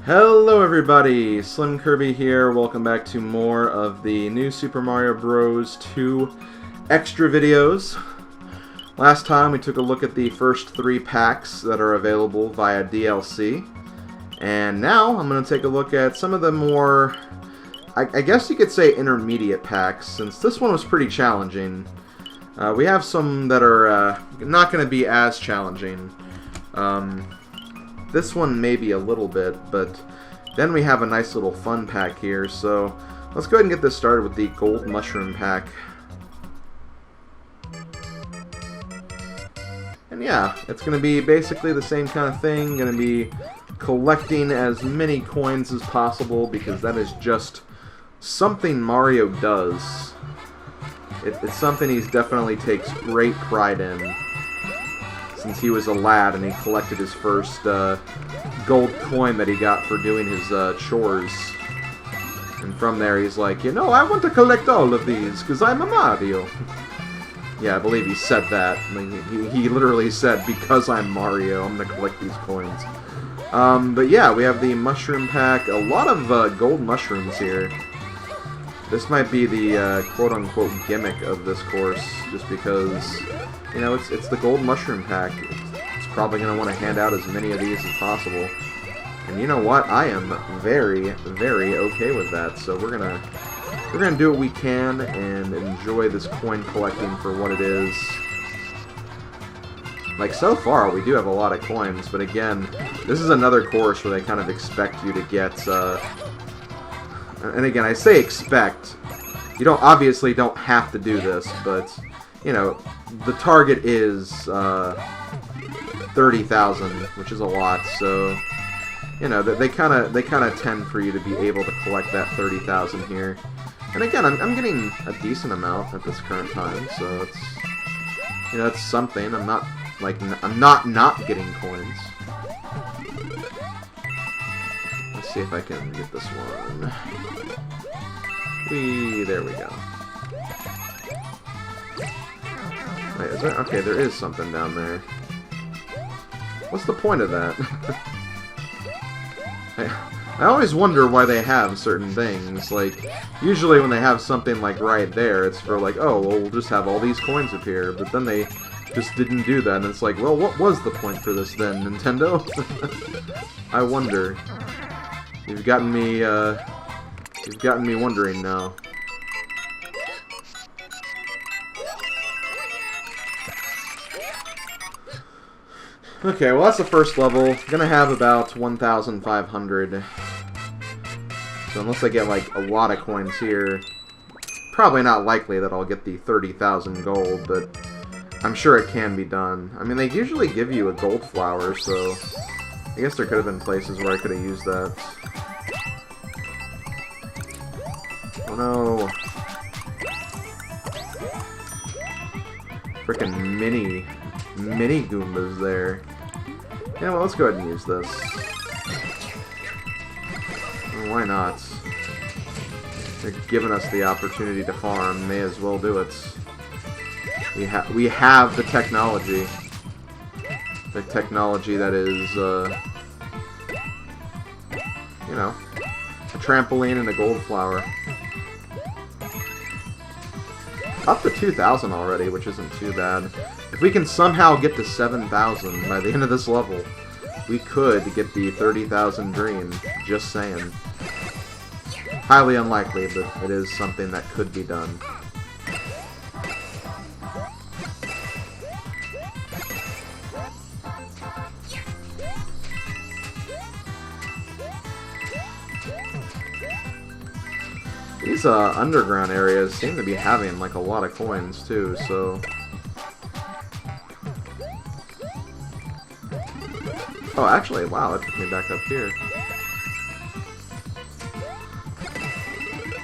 Hello everybody, SlimKirby here. Welcome back to more of the new Super Mario Bros. 2 extra videos. Last time we took a look at the first 3 packs that are available via DLC. And now I'm going to take a look at some of the more, I guess you could say, intermediate packs, since this one was pretty challenging. We have some that are not going to be as challenging. This one maybe a little bit, but then we have a nice little fun pack here, so let's go ahead and get this started with the Gold Mushroom pack. And yeah, it's going to be basically the same kind of thing, going to be collecting as many coins as possible, because that is just something Mario does. It's something he definitely takes great pride in. Since he was a lad and he collected his first gold coin that he got for doing his chores. And from there he's like, you know, I want to collect all of these because I'm a Mario. Yeah, I believe he said that. He literally said, because I'm Mario, I'm going to collect these coins. But yeah, we have the mushroom pack. A lot of gold mushrooms here. This might be the quote-unquote gimmick of this course, just because, you know, it's the gold mushroom pack. It's probably going to want to hand out as many of these as possible. And you know what? I am very, very okay with that. So we're gonna do what we can and enjoy this coin collecting for what it is. Like, so far, we do have a lot of coins, but again, this is another course where they kind of expect you to get, and again, I say expect. You obviously don't have to do this, but, you know, the target is 30,000, which is a lot. So, you know, they kind of tend for you to be able to collect that 30,000 here. And again, I'm getting a decent amount at this current time, so it's, you know, it's something. I'm not getting coins. Let's see if I can get this one. There we go. Wait, is there? Okay, there is something down there. What's the point of that? I always wonder why they have certain things. Like, usually when they have something like right there, it's for like, oh, well, we'll just have all these coins appear. But then they just didn't do that, and it's like, well, what was the point for this then, Nintendo? I wonder. You've gotten me wondering now. Okay, well that's the first level. Gonna have about 1,500. So unless I get like a lot of coins here, probably not likely that I'll get the 30,000 gold, but I'm sure it can be done. I mean, they usually give you a gold flower, so I guess there could have been places where I could have used that. Oh no. Frickin' mini Goombas there. Yeah, well, let's go ahead and use this. Well, why not? They're giving us the opportunity to farm. May as well do it. We have the technology. The technology that is, you know, a trampoline and a gold flower. Up to 2,000 already, which isn't too bad. If we can somehow get to 7,000 by the end of this level, we could get the 30,000 dream. Just saying. Highly unlikely, but it is something that could be done. These underground areas seem to be having like a lot of coins too, so... Oh, actually, wow, that took me back up here.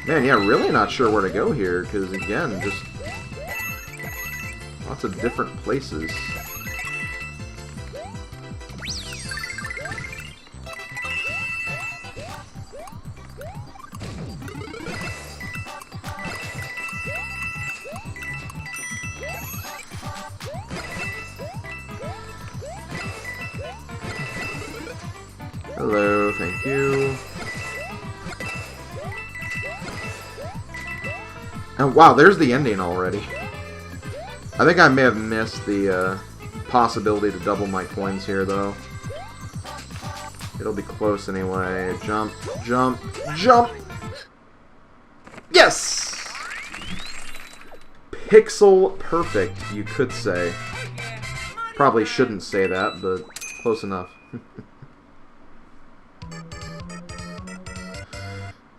Man, yeah, really not sure where to go here, because again, just lots of different places. Hello, thank you. And wow, there's the ending already. I think I may have missed the possibility to double my coins here, though. It'll be close anyway. Jump, jump, jump! Yes! Pixel perfect, you could say. Probably shouldn't say that, but close enough.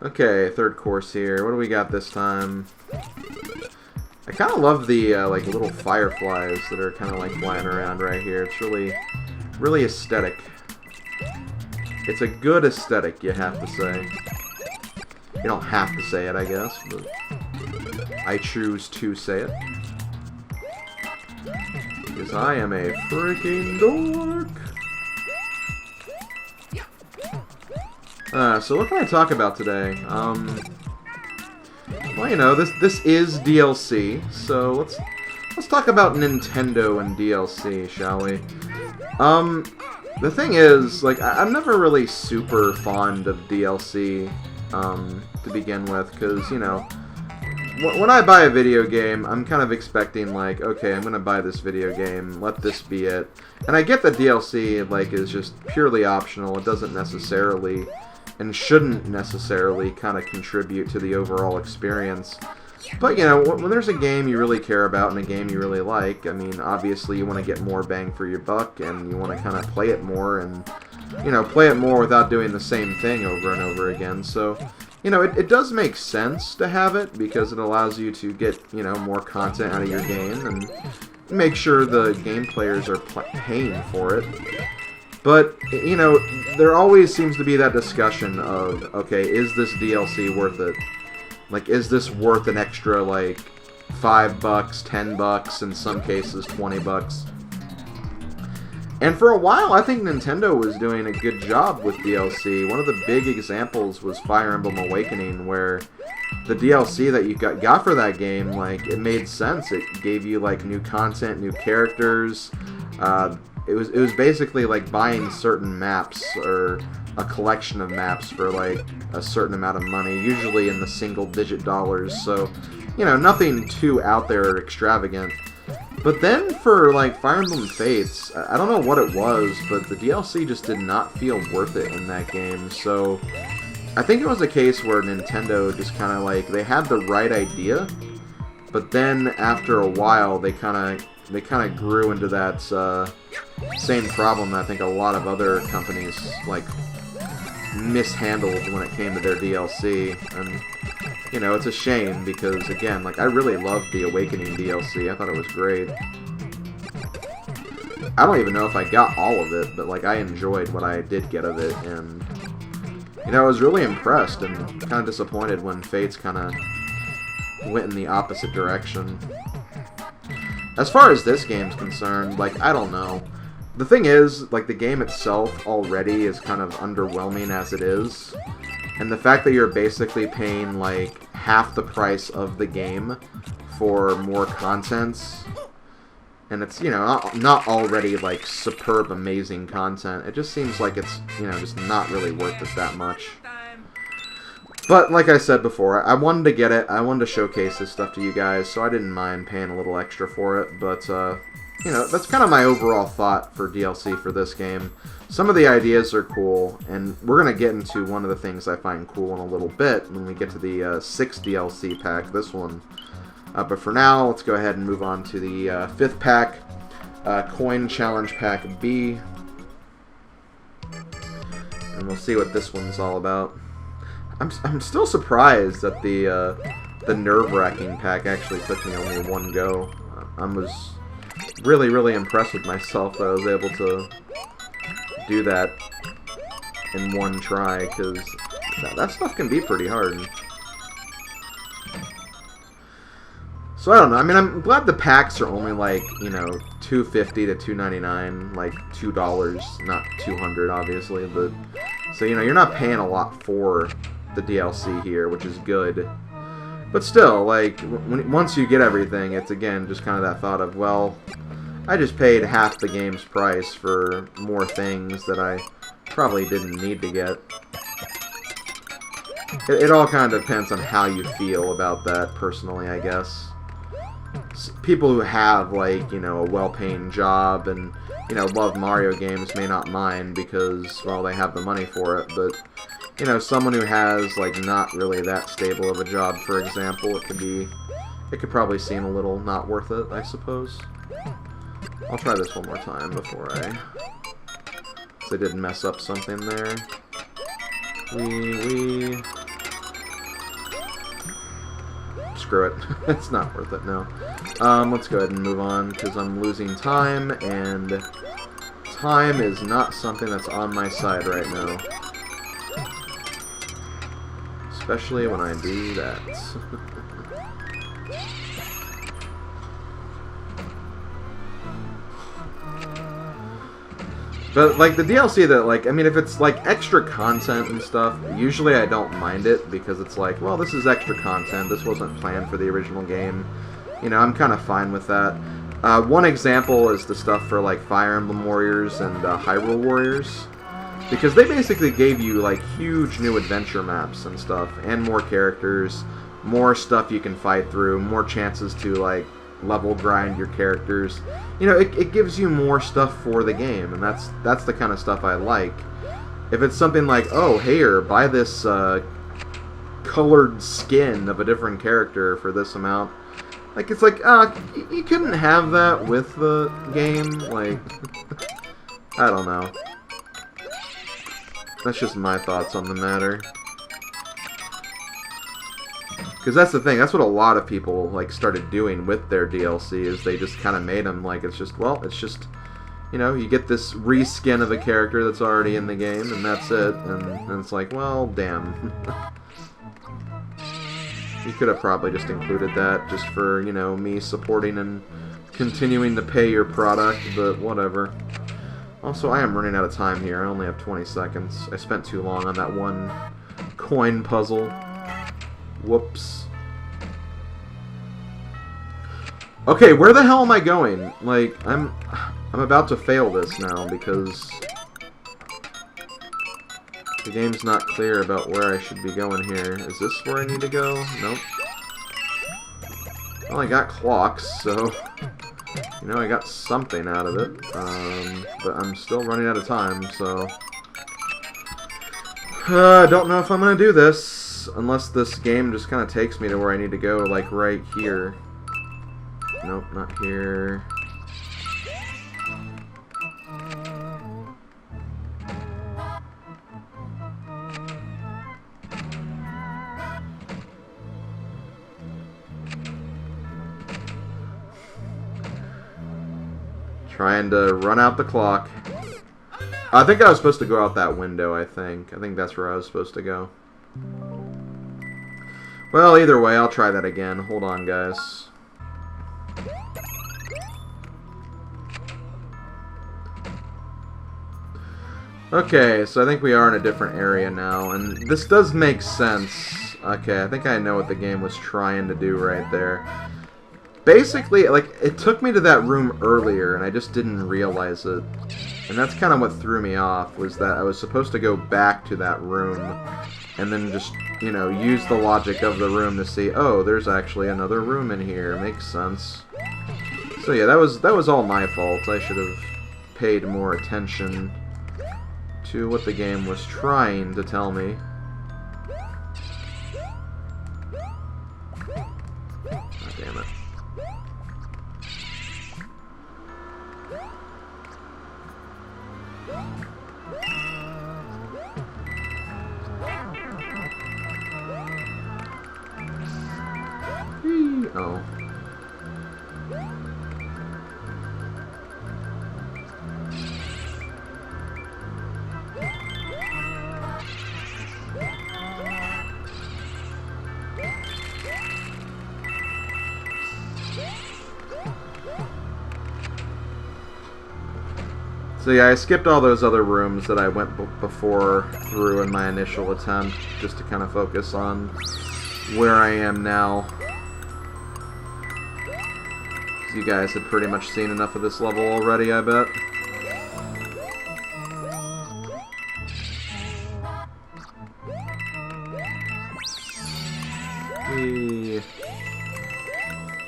Okay, third course here. What do we got this time? I kind of love the like little fireflies that are kind of like flying around right here. It's really, really aesthetic. It's a good aesthetic, you have to say. You don't have to say it, I guess, but I choose to say it. Because I am a freaking dork. So what can I talk about today? Well, you know, this is DLC, so let's talk about Nintendo and DLC, shall we? The thing is, like, I'm never really super fond of DLC, to begin with, because, you know, when I buy a video game, I'm kind of expecting, like, okay, I'm gonna buy this video game, let this be it. And I get that DLC, like, is just purely optional, it doesn't necessarily, and shouldn't necessarily, kind of contribute to the overall experience. But, you know, when there's a game you really care about and a game you really like, I mean, obviously you want to get more bang for your buck, and you want to kind of play it more, and, you know, play it more without doing the same thing over and over again. So, you know, it does make sense to have it, because it allows you to get, you know, more content out of your game, and make sure the game players are paying for it. But, you know, there always seems to be that discussion of, okay, is this DLC worth it? Like, is this worth an extra, like, $5, $10, in some cases $20? And for a while, I think Nintendo was doing a good job with DLC. One of the big examples was Fire Emblem Awakening, where the DLC that you got for that game, like, it made sense. It gave you, like, new content, new characters. It was basically like buying certain maps, or a collection of maps for like a certain amount of money, usually in the single-digit dollars, so, you know, nothing too out there or extravagant. But then for like Fire Emblem Fates, I don't know what it was, but the DLC just did not feel worth it in that game, so I think it was a case where Nintendo just kind of like, they had the right idea, but then after a while they kind of grew into that same problem that I think a lot of other companies like mishandled when it came to their DLC, and, you know, it's a shame, because again, like, I really loved the Awakening DLC. I thought it was great. I don't even know if I got all of it, but like, I enjoyed what I did get of it, and, you know, I was really impressed and kind of disappointed when Fates kind of went in the opposite direction. As far as this game's concerned, like, I don't know. The thing is, like, the game itself already is kind of underwhelming as it is. And the fact that you're basically paying, like, half the price of the game for more contents, and it's, you know, not already, like, superb, amazing content, it just seems like it's, you know, just not really worth it that much. But, like I said before, I wanted to get it, I wanted to showcase this stuff to you guys, so I didn't mind paying a little extra for it, but, you know, that's kind of my overall thought for DLC for this game. Some of the ideas are cool, and we're going to get into one of the things I find cool in a little bit when we get to the 6th DLC pack, this one. But for now, let's go ahead and move on to the 5th pack, Coin Challenge Pack B. And we'll see what this one's all about. I'm still surprised that the nerve-wracking pack actually took me only one go. I was really, really impressed with myself that I was able to do that in one try, because that stuff can be pretty hard. So I don't know, I mean, I'm glad the packs are only like, you know, $2.50 to $2.99, like $2, not $200 obviously, but, so, you know, you're not paying a lot for the DLC here, which is good. But still, like, once you get everything, it's, again, just kind of that thought of, well, I just paid half the game's price for more things that I probably didn't need to get. It all kind of depends on how you feel about that, personally, I guess. People who have, like, you know, a well-paying job and, you know, love Mario games may not mind because, well, they have the money for it, but, you know, someone who has, like, not really that stable of a job, for example, it could probably seem a little not worth it, I suppose. I'll try this one more time before I did mess up something there. Screw it. It's not worth it, no. Let's go ahead and move on, because I'm losing time, and time is not something that's on my side right now. Especially when I do that. But, like, the DLC that, like, I mean, if it's, like, extra content and stuff, usually I don't mind it, because it's like, well, this is extra content, this wasn't planned for the original game. You know, I'm kind of fine with that. One example is the stuff for, like, Fire Emblem Warriors and Hyrule Warriors, because they basically gave you, like, huge new adventure maps and stuff, and more characters, more stuff you can fight through, more chances to, like, level grind your characters. You know, it gives you more stuff for the game, and that's the kind of stuff I like. If it's something like, oh, here, buy this colored skin of a different character for this amount, like, it's like, you couldn't have that with the game, like, I don't know. That's just my thoughts on the matter. Because that's the thing, that's what a lot of people, like, started doing with their DLC, is they just kind of made them, like, it's just, well, it's just, you know, you get this reskin of a character that's already in the game, and that's it, and it's like, well, damn. You could have probably just included that, just for, you know, me supporting and continuing to pay your product, but whatever. Also, I am running out of time here, I only have 20 seconds. I spent too long on that one coin puzzle. Whoops. Okay, where the hell am I going? Like, I'm about to fail this now because the game's not clear about where I should be going here. Is this where I need to go? Nope. Well, I got clocks, so, you know, I got something out of it. But I'm still running out of time, so I don't know if I'm gonna do this. Unless this game just kind of takes me to where I need to go, like right here. Nope, not here. Trying to run out the clock. I think I was supposed to go out that window, I think that's where I was supposed to go. Well, either way, I'll try that again. Hold on, guys. Okay, so I think we are in a different area now, and this does make sense. Okay, I think I know what the game was trying to do right there. Basically, like, it took me to that room earlier, and I just didn't realize it. And that's kind of what threw me off, was that I was supposed to go back to that room, and then just, you know, use the logic of the room to see, oh, there's actually another room in here. Makes sense. So yeah, that was all my fault. I should have paid more attention to what the game was trying to tell me. Oh, damn it. Oh. So yeah, I skipped all those other rooms that I went before through in my initial attempt, just to kind of focus on where I am now. You guys have pretty much seen enough of this level already, I bet. Hey.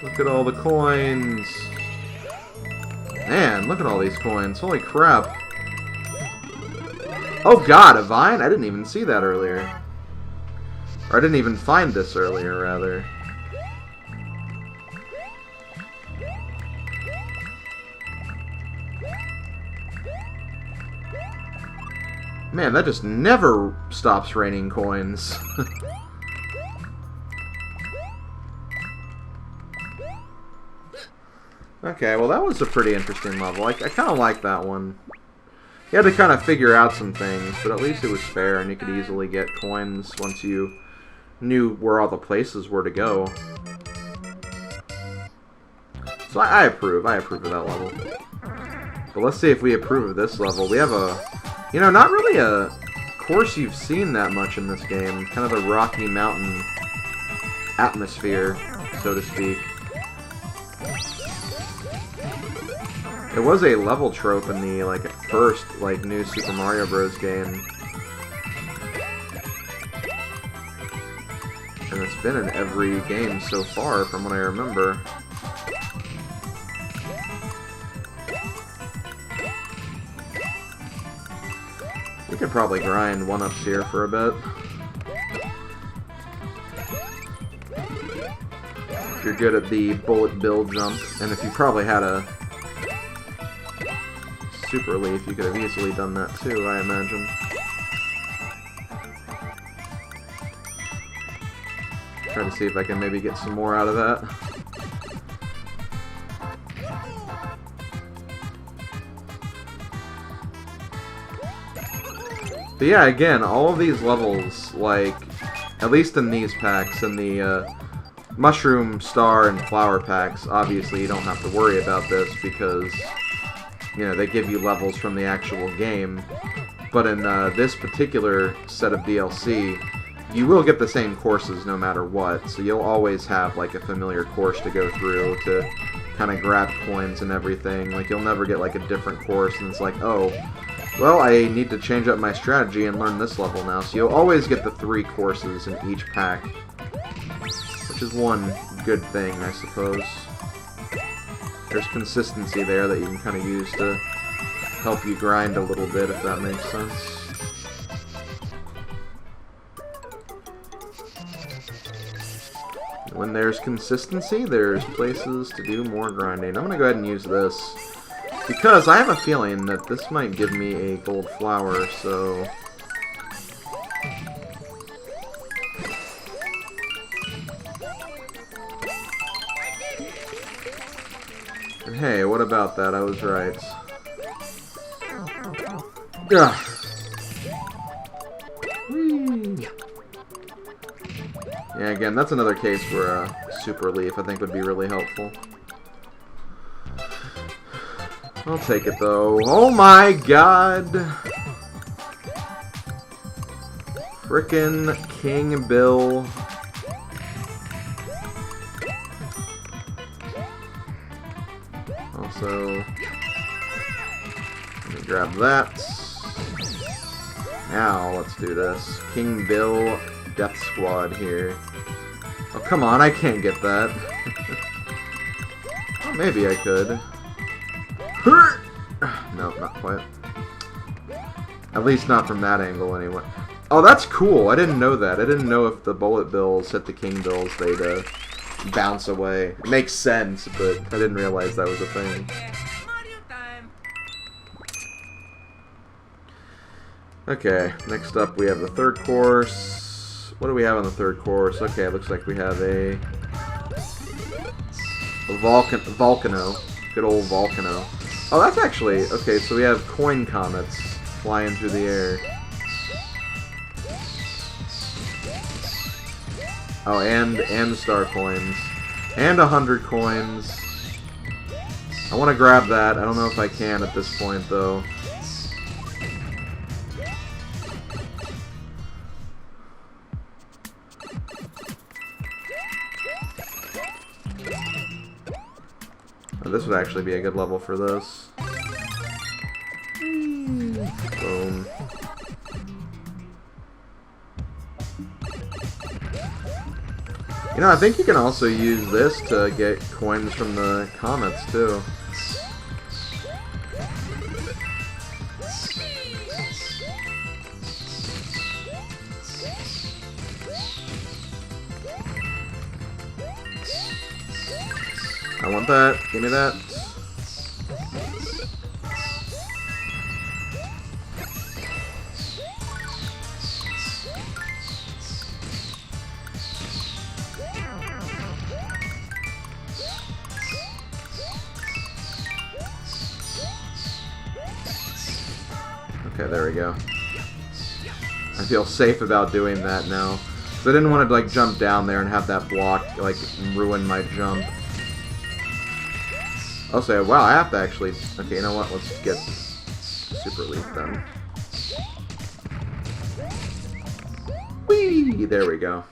Look at all the coins. Man, look at all these coins. Holy crap. Oh god, a vine? I didn't even see that earlier. Or I didn't even find this earlier, rather. Man, that just never stops raining coins. Okay, well that was a pretty interesting level. I kind of like that one. You had to kind of figure out some things, but at least it was fair, and you could easily get coins once you knew where all the places were to go. So I approve. I approve of that level. But let's see if we approve of this level. We have a, you know, not really a course you've seen that much in this game. Kind of a Rocky Mountain atmosphere, so to speak. It was a level trope in the, like, first, like, new Super Mario Bros. Game. And it's been in every game so far, from what I remember. We could probably grind one-ups here for a bit. If you're good at the bullet bill jump, and if you probably had a Super Leaf, you could have easily done that too, I imagine. Try to see if I can maybe get some more out of that. But yeah, again, all of these levels, like, at least in these packs, in the Mushroom, Star, and Flower packs, obviously you don't have to worry about this because, you know, they give you levels from the actual game. But in this particular set of DLC, you will get the same courses no matter what, so you'll always have, like, a familiar course to go through to kind of grab coins and everything. Like, you'll never get, like, a different course, and it's like, oh, well, I need to change up my strategy and learn this level now. So you'll always get the 3 courses in each pack, which is one good thing, I suppose. There's consistency there that you can kind of use to help you grind a little bit, if that makes sense. When there's consistency, there's places to do more grinding. I'm going to go ahead and use this, because I have a feeling that this might give me a gold flower, so... And hey, what about that? I was right. Ugh. Whee. Yeah, again, that's another case where a Super Leaf I think would be really helpful. I'll take it though. Oh my god! Frickin' King Bill. Also, let me grab that. Now, let's do this. King Bill Death Squad here. Oh, come on, I can't get that. Oh, maybe I could. No, not quite. At least not from that angle, anyway. Oh, that's cool. I didn't know that. I didn't know if the bullet bills hit the king bills, they'd bounce away. It makes sense, but I didn't realize that was a thing. Okay, next up we have the third course. What do we have on the third course? Okay, it looks like we have a Volcano. Good old Volcano. Oh, that's actually... Okay, so we have coin comets flying through the air. Oh, and star coins. And 100 coins. I want to grab that. I don't know if I can at this point, though. Oh, this would actually be a good level for this. Boom. You know, I think you can also use this to get coins from the comets, too. I want that. Give me that. Okay, there we go. I feel safe about doing that now. So I didn't want to like jump down there and have that block like ruin my jump. I'll say, wow, I have to actually... Okay, you know what? Let's get Super Leaf then. Whee! There we go.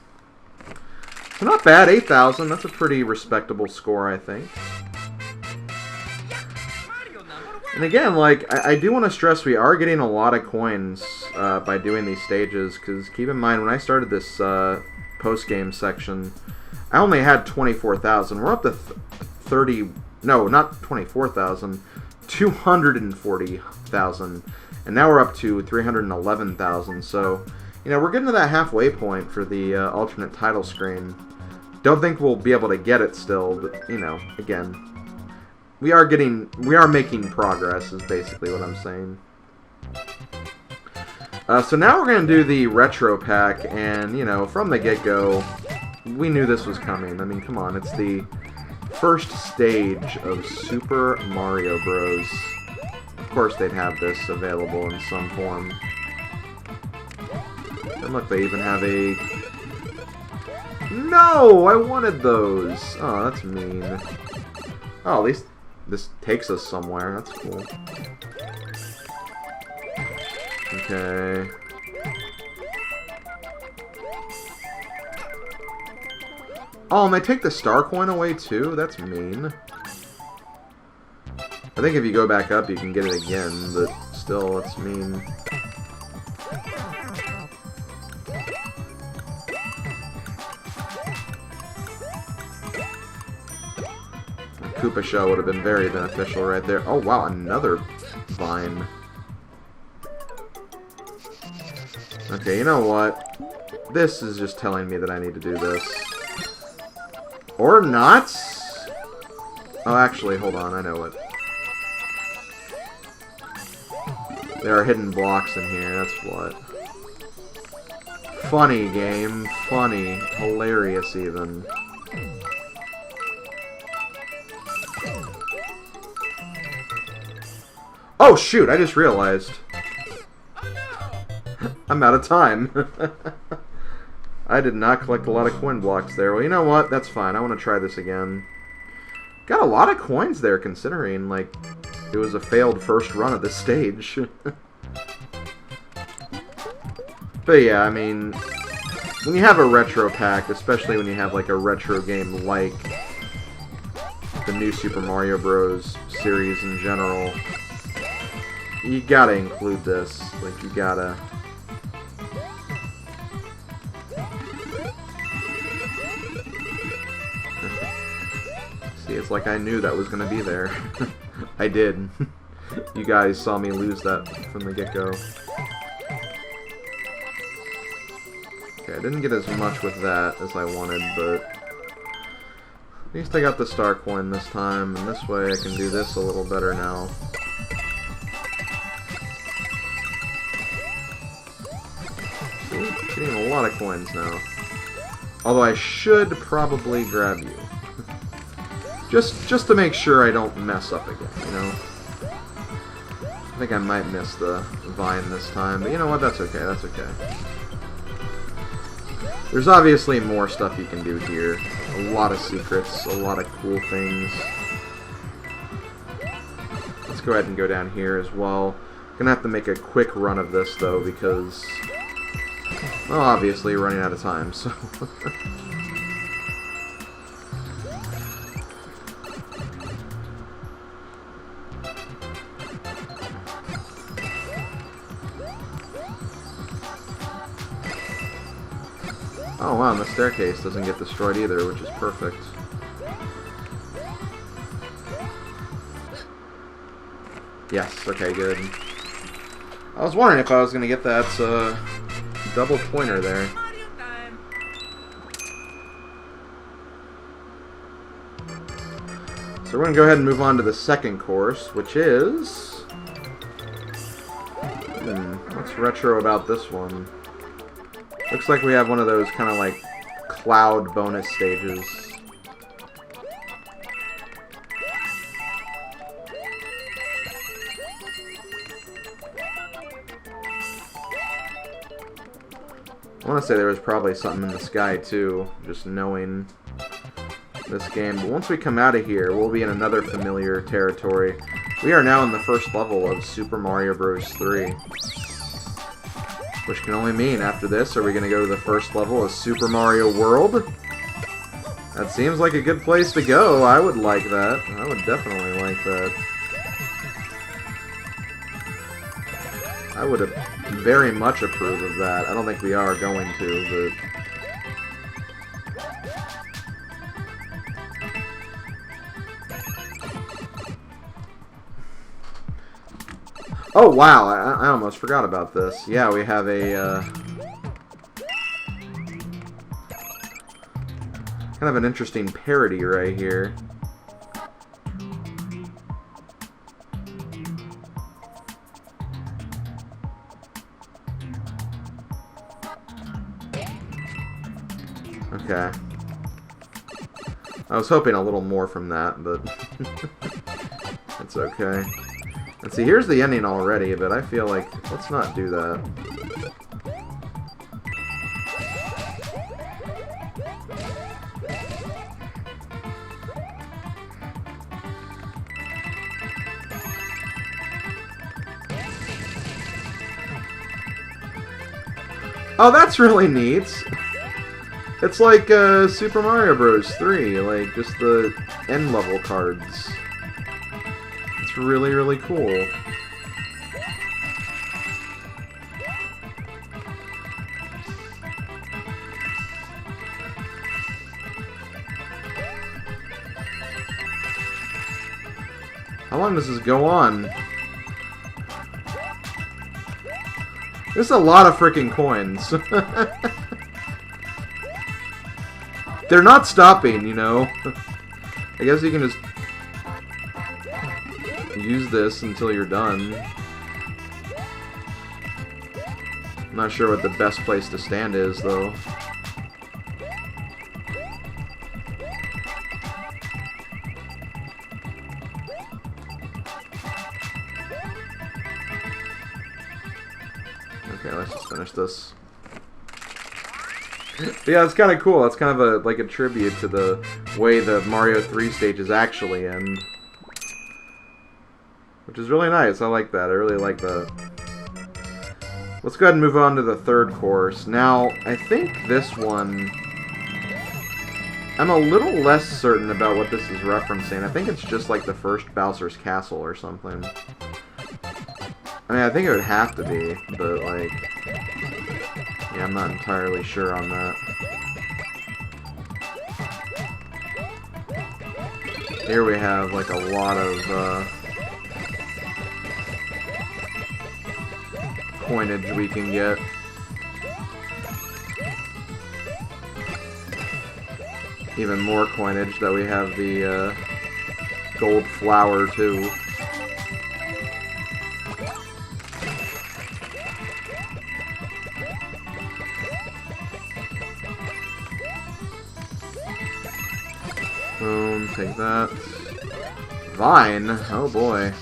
So not bad, 8,000. That's a pretty respectable score, I think. And again, like, I do want to stress we are getting a lot of coins by doing these stages, because keep in mind, when I started this post-game section, I only had 24,000. We're up to 30... No, not 24,000, 240,000. And now we're up to 311,000. So, you know, we're getting to that halfway point for the alternate title screen. Don't think we'll be able to get it still, but, you know, again, we are making progress, is basically what I'm saying. So now we're going to do the retro pack, and, you know, from the get-go, we knew this was coming. I mean, come on, it's the first stage of Super Mario Bros. Of course they'd have this available in some form. And look, they even have a... No! I wanted those! Oh, that's mean. Oh, at least this takes us somewhere. That's cool. Okay. Oh, and they take the star coin away too? That's mean. I think if you go back up, you can get it again, but still, that's mean. A Koopa Shell would have been very beneficial right there. Oh, wow, another vine. Okay, you know what? This is just telling me that I need to do this. Or not? Oh, actually, hold on, I know it. There are hidden blocks in here, that's what. Funny game, funny, hilarious even. Oh shoot, I just realized. I'm out of time. I did not collect a lot of coin blocks there. Well, you know what? That's fine. I want to try this again. Got a lot of coins there, considering, like, it was a failed first run of this stage. But yeah, I mean, when you have a retro pack, especially when you have, like, a retro game like the new Super Mario Bros. Series in general, you gotta include this. Like, you gotta... It's like I knew that was going to be there. I did. You guys saw me lose that from the get-go. Okay, I didn't get as much with that as I wanted, but at least I got the star coin this time, and this way I can do this a little better now. See? Getting a lot of coins now. Although I should probably grab you. Just to make sure I don't mess up again, you know? I think I might miss the vine this time, but you know what? That's okay, that's okay. There's obviously more stuff you can do here. A lot of secrets, a lot of cool things. Let's go ahead and go down here as well. Gonna have to make a quick run of this, though, because... Well, obviously, running out of time, so... Oh wow, and the staircase doesn't get destroyed either, which is perfect. Yes, okay, good. I was wondering if I was going to get that double pointer there. So we're going to go ahead and move on to the second course, which is... what's retro about this one? Looks like we have one of those kind of like cloud bonus stages. I want to say there was probably something in the sky too, just knowing this game. But once we come out of here, we'll be in another familiar territory. We are now in the first level of Super Mario Bros. 3. Which can only mean, after this, are we going to go to the first level of Super Mario World? That seems like a good place to go. I would like that. I would definitely like that. I would very much approve of that. I don't think we are going to, but... Oh, wow, I almost forgot about this. Yeah, we have a, kind of an interesting parody right here. Okay. I was hoping a little more from that, but it's okay. And see, here's the ending already, but I feel like, let's not do that. Oh, that's really neat. It's like Super Mario Bros. 3, like just the end level cards. It's really, really cool. How long does this go on? This is a lot of freaking coins. They're not stopping, you know. I guess you can just use this until you're done. I'm not sure what the best place to stand is, though. Okay, let's just finish this. But yeah, it's kind of cool. It's kind of like a tribute to the way the Mario 3 stages actually end. Which is really nice. I like that. I really like that. Let's go ahead and move on to the third course. Now, I think this one... I'm a little less certain about what this is referencing. I think it's just like the first Bowser's Castle or something. I mean, I think it would have to be, but like... yeah, I'm not entirely sure on that. Here we have like a lot of coinage we can get. Even more coinage that we have the gold flower too. Boom, take that. Vine? Oh boy.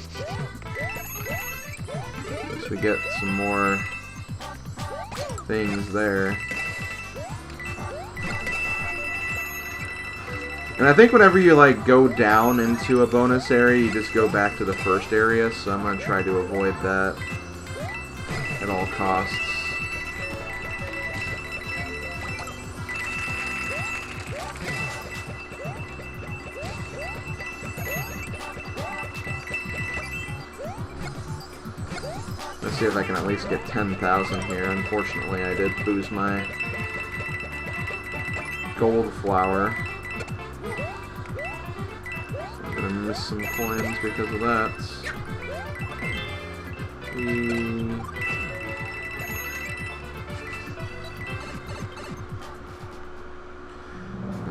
Guess we get some more things there. And I think whenever you like go down into a bonus area, you just go back to the first area, so I'm going to try to avoid that at all costs. Let's see if I can at least get 10,000 here. Unfortunately, I did lose my gold flower. So I'm gonna miss some coins because of that.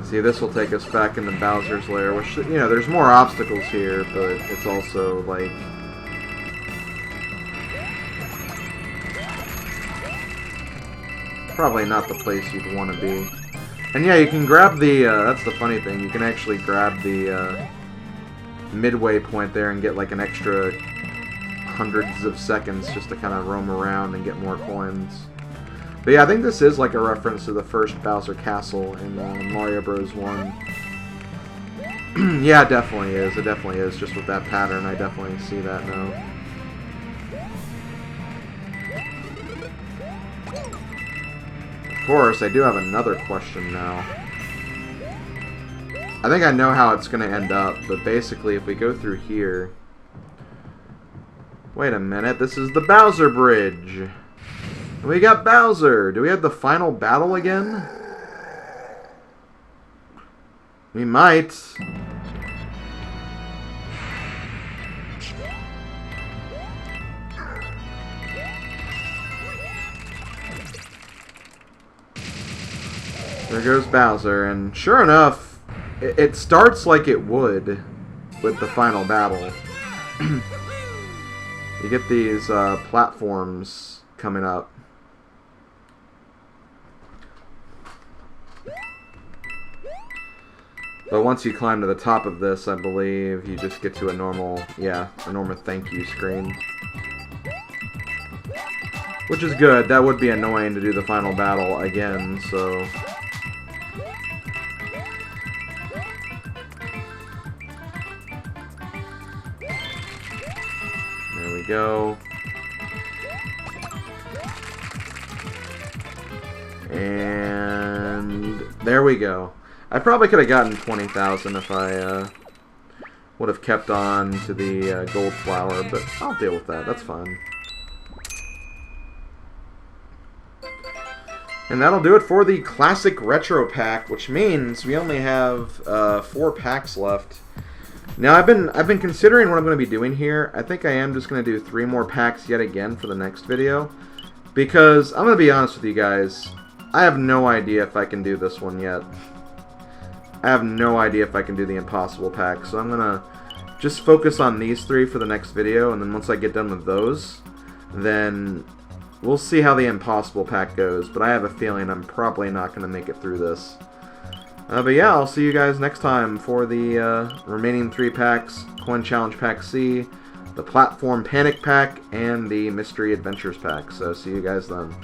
See, this will take us back into Bowser's Lair, which, you know, there's more obstacles here, but it's also, like... probably not the place you'd want to be. And yeah, you can grab the, that's the funny thing, you can actually grab the, midway point there and get, like, an extra hundreds of seconds just to kind of roam around and get more coins. But yeah, I think this is like a reference to the first Bowser Castle in Mario Bros. 1. Yeah, it definitely is. It definitely is. Just with that pattern, I definitely see that now. Of course, I do have another question now. I think I know how it's going to end up, but basically if we go through here... Wait a minute, this is the Bowser Bridge! We got Bowser! Do we have the final battle again? We might. There goes Bowser, and sure enough, it starts like it would with the final battle. You get these platforms coming up. But once you climb to the top of this, I believe, you just get to a normal, yeah, a normal thank you screen. Which is good. That would be annoying to do the final battle again, so... There we go. And there we go. I probably could have gotten 20,000 if I would have kept on to the gold flower, but I'll deal with that. That's fine. And that'll do it for the Classic Retro Pack, which means we only have 4 packs left. Now, I've been considering what I'm going to be doing here. I think I am just going to do 3 more packs yet again for the next video, because I'm going to be honest with you guys, I have no idea if I can do this one yet. I have no idea if I can do the Impossible Pack, so I'm going to just focus on these 3 for the next video, and then once I get done with those, then we'll see how the Impossible Pack goes, but I have a feeling I'm probably not going to make it through this. But yeah, I'll see you guys next time for the remaining 3 packs, Coin Challenge Pack C, the Platform Panic Pack, and the Mystery Adventures Pack, so see you guys then.